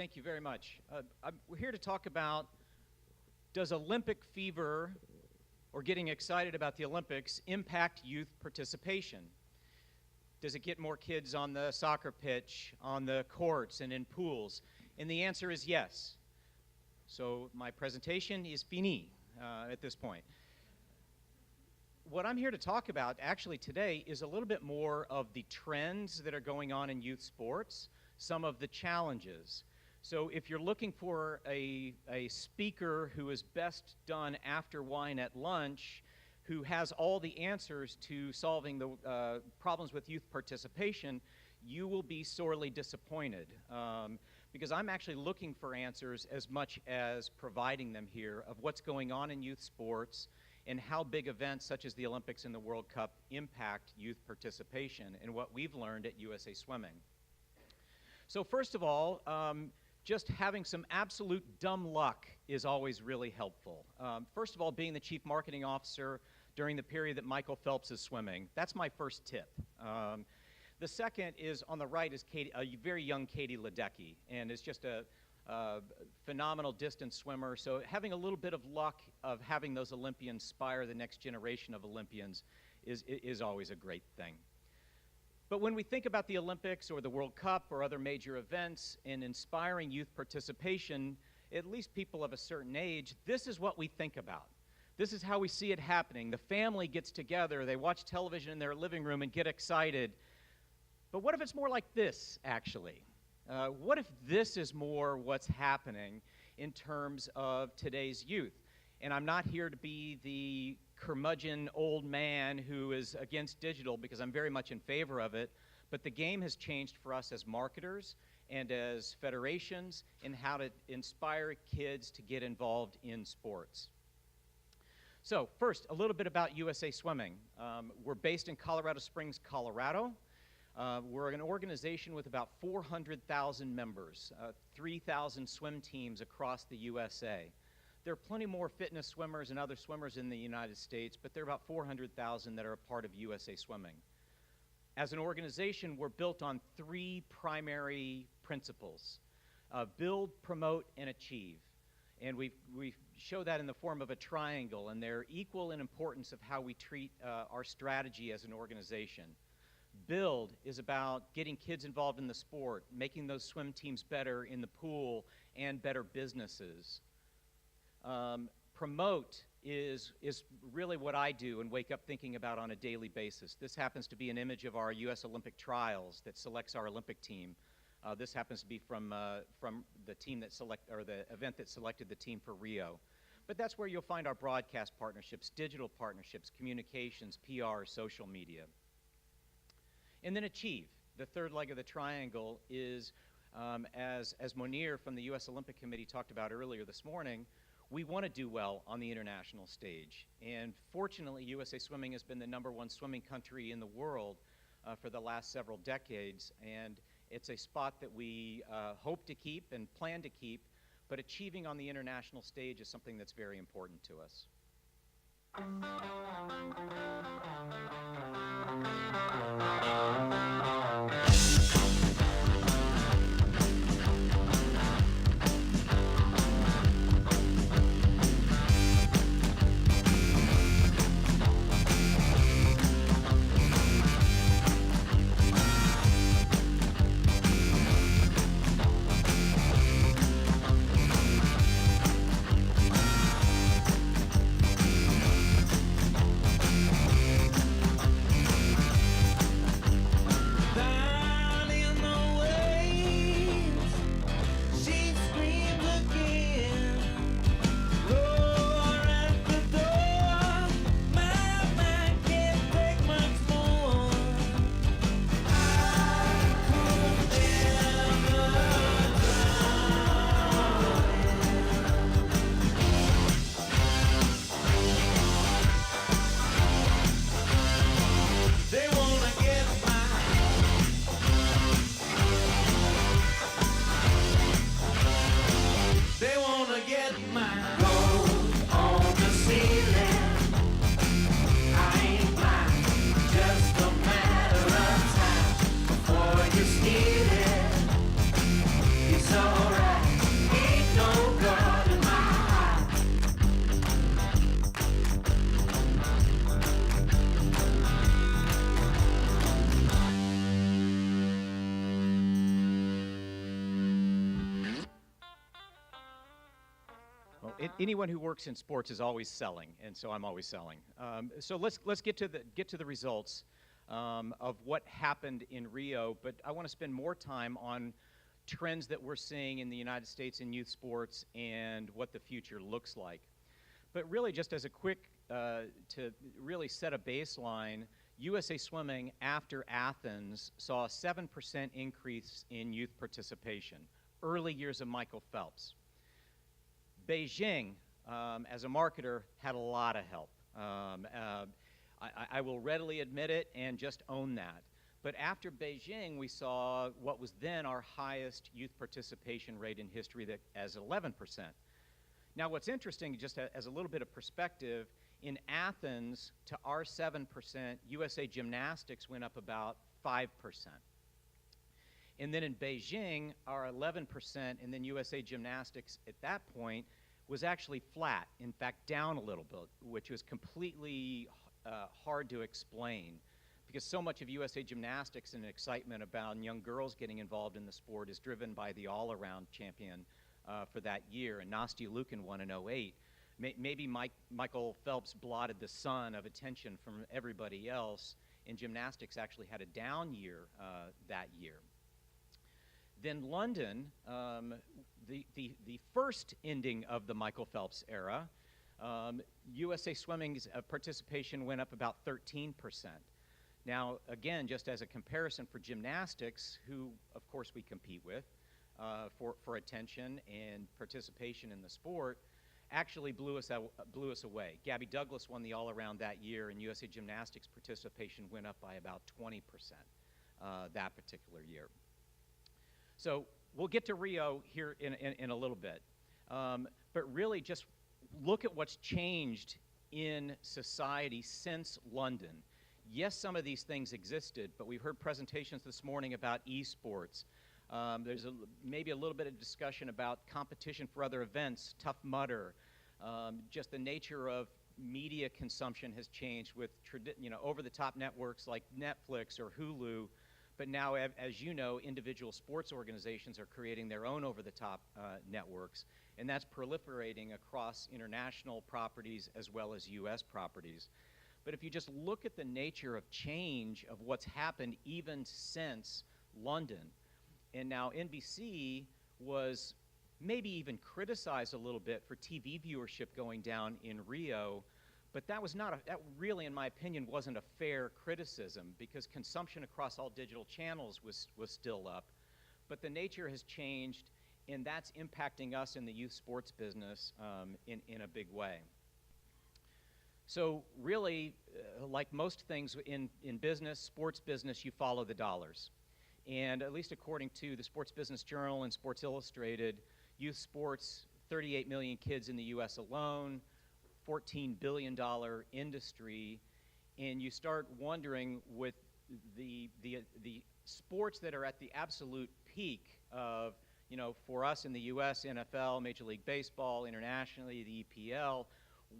Thank you very much. We're here to talk about, does Olympic fever or getting excited about the Olympics impact youth participation? Does it get more kids on the soccer pitch, on the courts, and in pools? And the answer is yes. So my presentation is fini at this point. What I'm here to talk about actually today is a little bit more of the trends that are going on in youth sports, some of the challenges. So if you're looking for a speaker who is best done after wine at lunch, who has all the answers to solving the problems with youth participation, you will be sorely disappointed. Because I'm actually looking for answers as much as providing them here of what's going on in youth sports and how big events such as the Olympics and the World Cup impact youth participation and what we've learned at USA Swimming. So first of all, just having some absolute dumb luck is always really helpful. First of all, being the chief marketing officer during the period that Michael Phelps is swimming, that's my first tip. The second is on the right is a very young Katie Ledecky, and is just a phenomenal distance swimmer. So having a little bit of luck of having those Olympians inspire the next generation of Olympians is always a great thing. But when we think about the Olympics or the World Cup or other major events and inspiring youth participation, at least people of a certain age, this is what we think about. This is how we see it happening. The family gets together, they watch television in their living room and get excited. But what if it's more like this, actually? What if this is more what's happening in terms of today's youth? And I'm not here to be the curmudgeon old man who is against digital, because I'm very much in favor of it, but the game has changed for us as marketers and as federations in how to inspire kids to get involved in sports. So first, a little bit about USA Swimming. We're based in Colorado Springs, Colorado. We're an organization with about 400,000 members, 3,000 swim teams across the USA. There are plenty more fitness swimmers and other swimmers in the United States, but there are about 400,000 that are a part of USA Swimming. As an organization, we're built on three primary principles: build, promote, and achieve. And we show that in the form of a triangle, and they're equal in importance of how we treat our strategy as an organization. Build is about getting kids involved in the sport, making those swim teams better in the pool and better businesses. Promote is really what I do and wake up thinking about on a daily basis. This happens to be an image of our U.S. Olympic trials that selects our Olympic team. This happens to be from the team that the event that selected the team for Rio. But that's where you'll find our broadcast partnerships, digital partnerships, communications, PR, social media. And then achieve. The third leg of the triangle is, as Monir from the U.S. Olympic Committee talked about earlier this morning, we want to do well on the international stage. And fortunately, USA Swimming has been the #1 swimming country in the world for the last several decades. And it's a spot that we hope to keep and plan to keep, but achieving on the international stage is something that's very important to us. anyone who works in sports is always selling, and so I'm always selling. So let's get to the results of what happened in Rio, but I want to spend more time on trends that we're seeing in the United States in youth sports and what the future looks like. But really, just as a quick, to really set a baseline, USA Swimming after Athens saw a 7% increase in youth participation, early years of Michael Phelps. Beijing, as a marketer, had a lot of help. I will readily admit it and just own that. But after Beijing, we saw what was then our highest youth participation rate in history, that as 11%. Now, what's interesting, just as a little bit of perspective, in Athens, to our 7%, USA Gymnastics went up about 5%. And then in Beijing, our 11%, and then USA Gymnastics at that point was actually flat, in fact, down a little bit, which was completely hard to explain, because so much of USA Gymnastics and excitement about young girls getting involved in the sport is driven by the all-around champion for that year, and Nastia Liukin won in '08. Maybe Michael Phelps blotted the sun of attention from everybody else, and gymnastics actually had a down year that year. Then London, the first ending of the Michael Phelps era, USA Swimming's participation went up about 13%. Now, again, just as a comparison for gymnastics, who, of course, we compete with for attention and participation in the sport, actually blew us away. Gabby Douglas won the all-around that year, and USA Gymnastics participation went up by about 20% that particular year. So we'll get to Rio here in a little bit. But really just look at what's changed in society since London. Yes, some of these things existed, but we've heard presentations this morning about esports. There's maybe a little bit of discussion about competition for other events, Tough Mudder. Just the nature of media consumption has changed with over-the-top networks like Netflix or Hulu. But now, as you know, individual sports organizations are creating their own over-the-top networks, and that's proliferating across international properties as well as U.S. properties. But if you just look at the nature of change of what's happened even since London, and now NBC was maybe even criticized a little bit for TV viewership going down in Rio, but that really, in my opinion, wasn't a fair criticism, because consumption across all digital channels was still up. But the nature has changed, and that's impacting us in the youth sports business in a big way. So really, like most things in business, sports business, you follow the dollars. And at least according to the Sports Business Journal and Sports Illustrated, youth sports, 38 million kids in the U.S. alone, $14 billion industry, and you start wondering, with the sports that are at the absolute peak of, for us in the U.S., NFL, Major League Baseball, internationally, the EPL,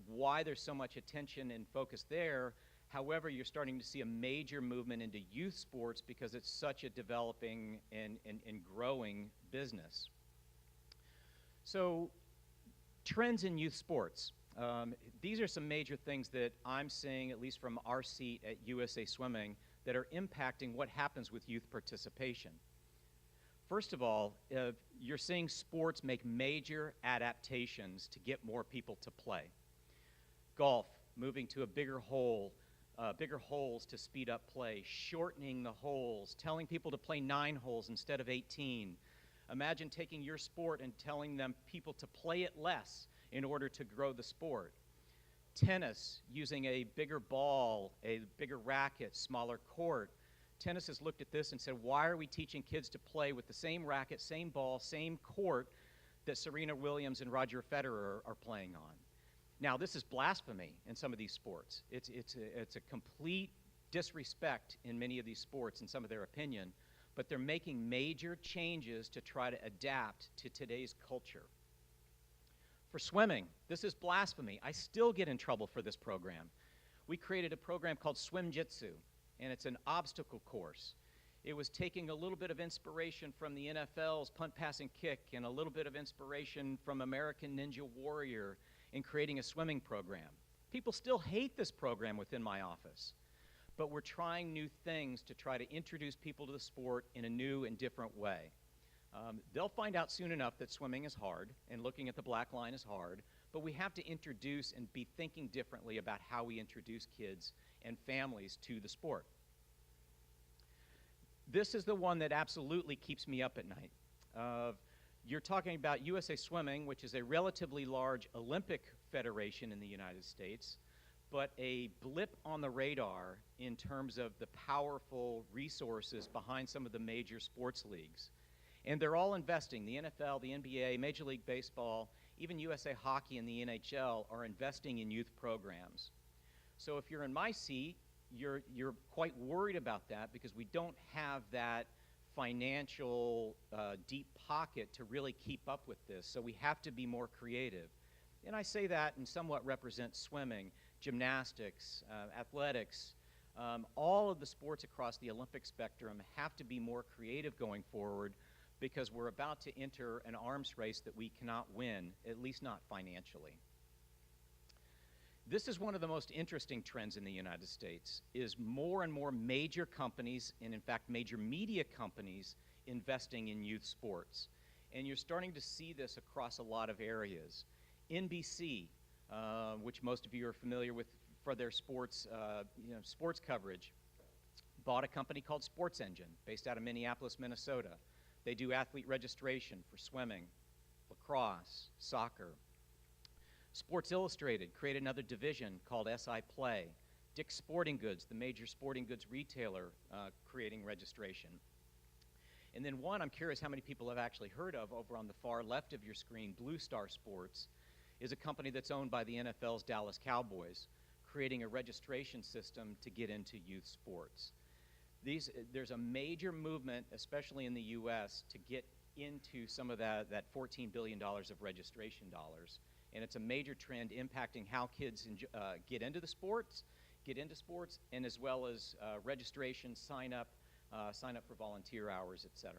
why there's so much attention and focus there. However, you're starting to see a major movement into youth sports because it's such a developing and growing business. So, trends in youth sports. These are some major things that I'm seeing, at least from our seat at USA Swimming, that are impacting what happens with youth participation. First of all, you're seeing sports make major adaptations to get more people to play. Golf, moving to a bigger holes to speed up play, shortening the holes, telling people to play 9 holes instead of 18. Imagine taking your sport and telling people to play it less in order to grow the sport. Tennis, using a bigger ball, a bigger racket, smaller court. Tennis has looked at this and said, why are we teaching kids to play with the same racket, same ball, same court that Serena Williams and Roger Federer are playing on? Now, this is blasphemy in some of these sports. It's a complete disrespect in many of these sports, in some of their opinion, but they're making major changes to try to adapt to today's culture. For swimming, this is blasphemy. I still get in trouble for this program. We created a program called Swim Jitsu, and it's an obstacle course. It was taking a little bit of inspiration from the NFL's punt, pass, and kick, and a little bit of inspiration from American Ninja Warrior in creating a swimming program. People still hate this program within my office, but we're trying new things to try to introduce people to the sport in a new and different way. They'll find out soon enough that swimming is hard, and looking at the black line is hard, but we have to introduce and be thinking differently about how we introduce kids and families to the sport. This is the one that absolutely keeps me up at night. You're talking about USA Swimming, which is a relatively large Olympic federation in the United States, but a blip on the radar in terms of the powerful resources behind some of the major sports leagues. And they're all investing. The NFL, the NBA, Major League Baseball, even USA Hockey and the NHL are investing in youth programs. So if you're in my seat, you're quite worried about that because we don't have that financial deep pocket to really keep up with this. So we have to be more creative. And I say that and somewhat represent swimming, gymnastics, athletics. All of the sports across the Olympic spectrum have to be more creative going forward because we're about to enter an arms race that we cannot win, at least not financially. This is one of the most interesting trends in the United States, is more and more major companies, and in fact major media companies, investing in youth sports. And you're starting to see this across a lot of areas. NBC, which most of you are familiar with for their sports, sports coverage, bought a company called Sports Engine, based out of Minneapolis, Minnesota. They do athlete registration for swimming, lacrosse, soccer. Sports Illustrated created another division called SI Play. Dick's Sporting Goods, the major sporting goods retailer, creating registration. And then one I'm curious how many people have actually heard of over on the far left of your screen, Blue Star Sports, is a company that's owned by the NFL's Dallas Cowboys, creating a registration system to get into youth sports. There's a major movement, especially in the U.S., to get into some of that $14 billion of registration dollars. And it's a major trend impacting how kids get into sports, and as well as registration, sign up for volunteer hours, etc.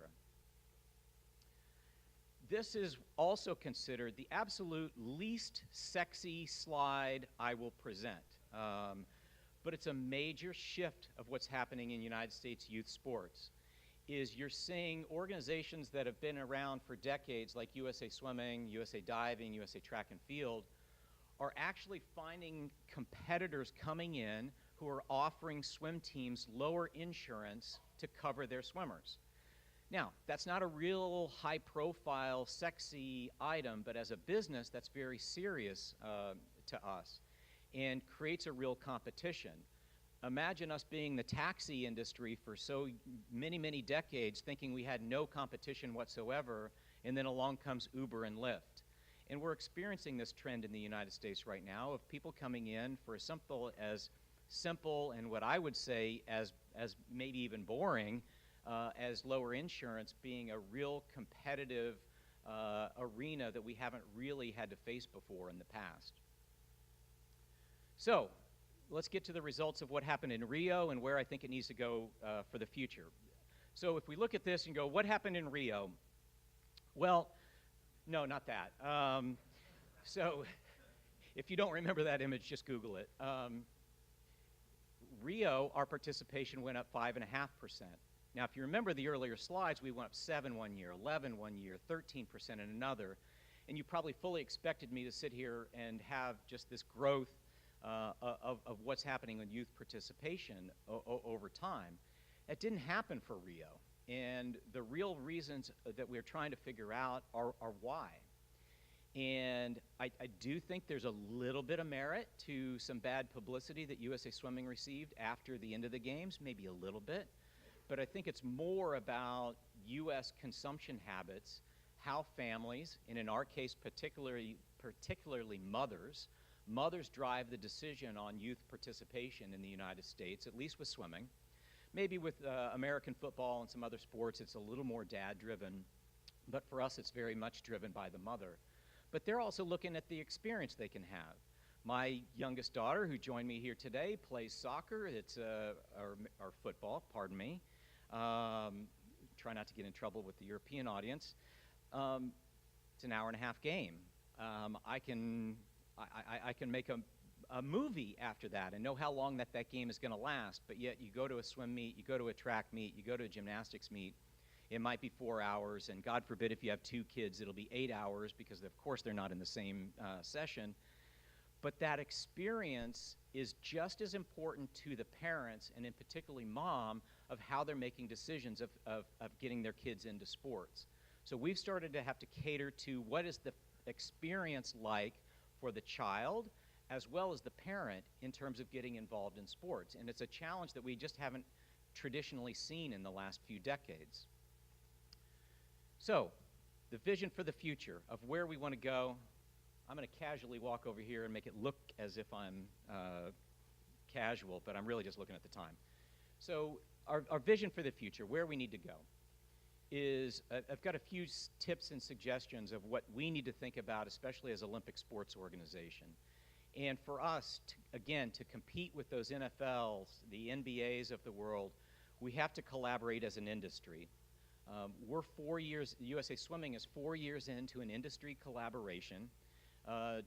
This is also considered the absolute least sexy slide I will present. But it's a major shift of what's happening in United States youth sports. Is you're seeing organizations that have been around for decades, like USA Swimming, USA Diving, USA Track and Field, are actually finding competitors coming in who are offering swim teams lower insurance to cover their swimmers. Now, that's not a real high-profile, sexy item, but as a business, that's very serious to us and creates a real competition. Imagine us being the taxi industry for so many, many decades, thinking we had no competition whatsoever, and then along comes Uber and Lyft. And we're experiencing this trend in the United States right now of people coming in for as simple and what I would say as maybe even boring as lower insurance being a real competitive arena that we haven't really had to face before in the past. So let's get to the results of what happened in Rio and where I think it needs to go for the future. So if we look at this and go, what happened in Rio? Well, no, not that. So if you don't remember that image, just Google it. Rio, our participation went up 5.5%. Now, if you remember the earlier slides, we went up 7 one year, 11 one year, 13% in another. And you probably fully expected me to sit here and have just this growth of what's happening in youth participation over time. That didn't happen for Rio. And the real reasons that we're trying to figure out are why. And I do think there's a little bit of merit to some bad publicity that USA Swimming received after the end of the games, maybe a little bit. But I think it's more about U.S. consumption habits, how families, and in our case particularly mothers drive the decision on youth participation in the United States, at least with swimming. Maybe with American football and some other sports, it's a little more dad-driven, but for us, it's very much driven by the mother. But they're also looking at the experience they can have. My youngest daughter, who joined me here today, plays soccer. It's or football, pardon me. Try not to get in trouble with the European audience. It's an hour-and-a-half game. I can make a movie after that and know how long that game is going to last, but yet you go to a swim meet, you go to a track meet, you go to a gymnastics meet, it might be 4 hours, and God forbid if you have 2 kids, it'll be 8 hours because, of course, they're not in the same session. But that experience is just as important to the parents, and in particularly mom, of how they're making decisions of getting their kids into sports. So we've started to have to cater to what is the experience like for the child as well as the parent in terms of getting involved in sports. And it's a challenge that we just haven't traditionally seen in the last few decades. So, the vision for the future of where we want to go. I'm going to casually walk over here and make it look as if I'm casual, but I'm really just looking at the time. So, our vision for the future, where we need to go, is I've got a few tips and suggestions of what we need to think about, especially as Olympic sports organization. And for us, again, to compete with those NFLs, the NBAs of the world, we have to collaborate as an industry. We're 4 years, USA Swimming is 4 years into an industry collaboration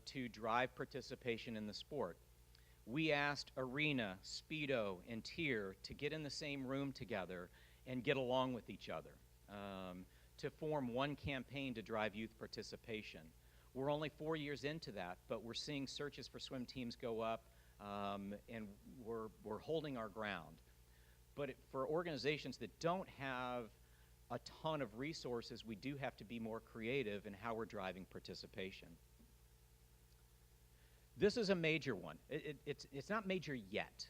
to drive participation in the sport. We asked Arena, Speedo, and Tier to get in the same room together and get along with each other, to form one campaign to drive youth participation. We're only 4 years into that, but we're seeing searches for swim teams go up, and we're holding our ground. But for organizations that don't have a ton of resources, we do have to be more creative in how we're driving participation. This is a major one. It's not major yet,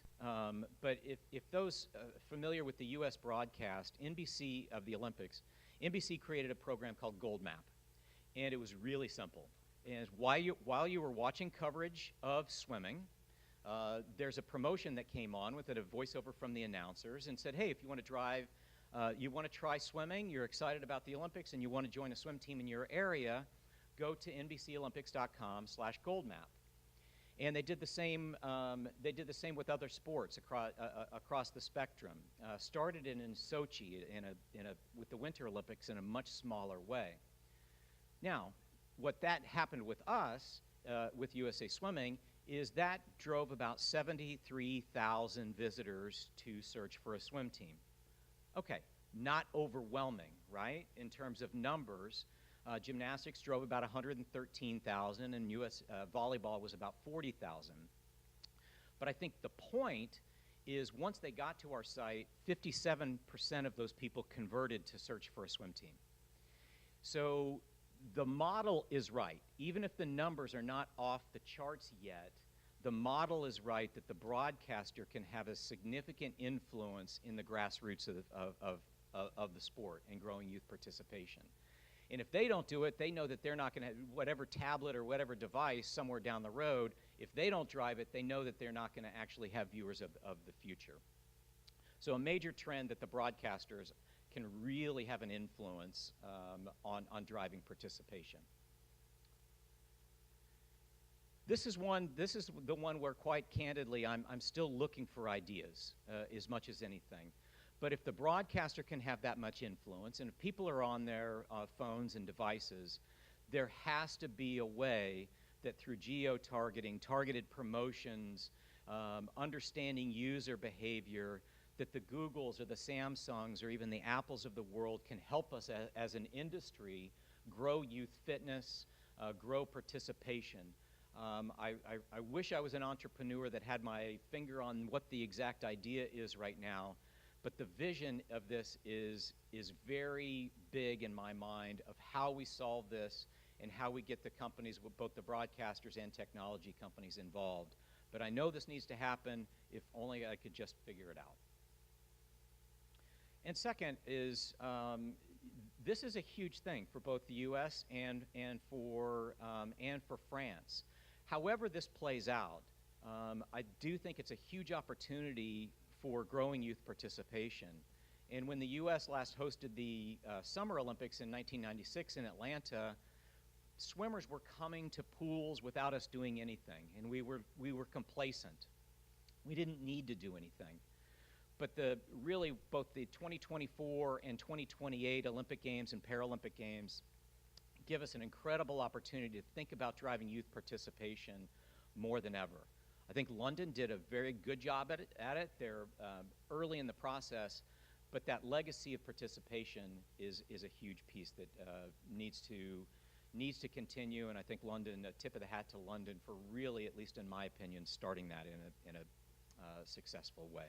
but if those familiar with the U.S. broadcast, NBC of the Olympics, NBC created a program called Gold Map, and it was really simple. And while you were watching coverage of swimming, there's a promotion that came on with a voiceover from the announcers and said, hey, if you want to drive, you want to try swimming, you're excited about the Olympics, and you want to join a swim team in your area, go to NBCOlympics.com/goldmap. And they did the same. They did the same with other sports across the spectrum. Started in Sochi with the Winter Olympics in a much smaller way. Now, what that happened with us, with USA Swimming, is that drove about 73,000 visitors to search for a swim team. Okay, not overwhelming, right, in terms of numbers. Gymnastics drove about 113,000, and U.S. Volleyball was about 40,000. But I think the point is once they got to our site, 57% of those people converted to search for a swim team. So the model is right. Even if the numbers are not off the charts yet, the model is right that the broadcaster can have a significant influence in the grassroots of the sport and growing youth participation. And if they don't do it, they know that they're not going to, whatever tablet or whatever device somewhere down the road, if they don't drive it, they know that they're not going to actually have viewers of the future. So a major trend that the broadcasters can really have an influence on driving participation. This is the one where, quite candidly, I'm still looking for ideas as much as anything. But if the broadcaster can have that much influence, and if people are on their phones and devices, there has to be a way that through geo-targeting, targeted promotions, understanding user behavior, that the Googles or the Samsungs or even the Apples of the world can help us as an industry grow youth fitness, grow participation. I wish I was an entrepreneur that had my finger on what the exact idea is right now. But the vision of this is very big in my mind of how we solve this and how we get the companies, both the broadcasters and technology companies, involved. But I know this needs to happen if only I could just figure it out. And second is this is a huge thing for both the U.S. and for France. However this plays out, I do think it's a huge opportunity for growing youth participation. And when the U.S. last hosted the Summer Olympics in 1996 in Atlanta, swimmers were coming to pools without us doing anything, and we were complacent. We didn't need to do anything. but really both the 2024 and 2028 Olympic Games and Paralympic Games give us an incredible opportunity to think about driving youth participation more than ever. I think London did a very good job at it. They're early in the process, but that legacy of participation is a huge piece that needs to continue, and I think London, a tip of the hat to London for really, at least in my opinion, starting that in a successful way.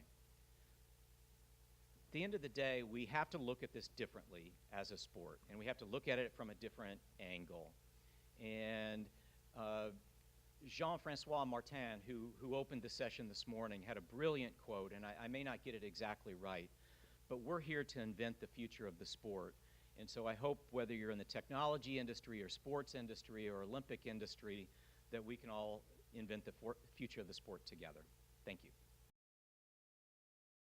At the end of the day, we have to look at this differently as a sport, and we have to look at it from a different angle. And Jean-Francois Martin, who opened the session this morning, had a brilliant quote, and I may not get it exactly right, but we're here to invent the future of the sport. And so I hope whether you're in the technology industry or sports industry or Olympic industry, that we can all invent the future of the sport together. Thank you.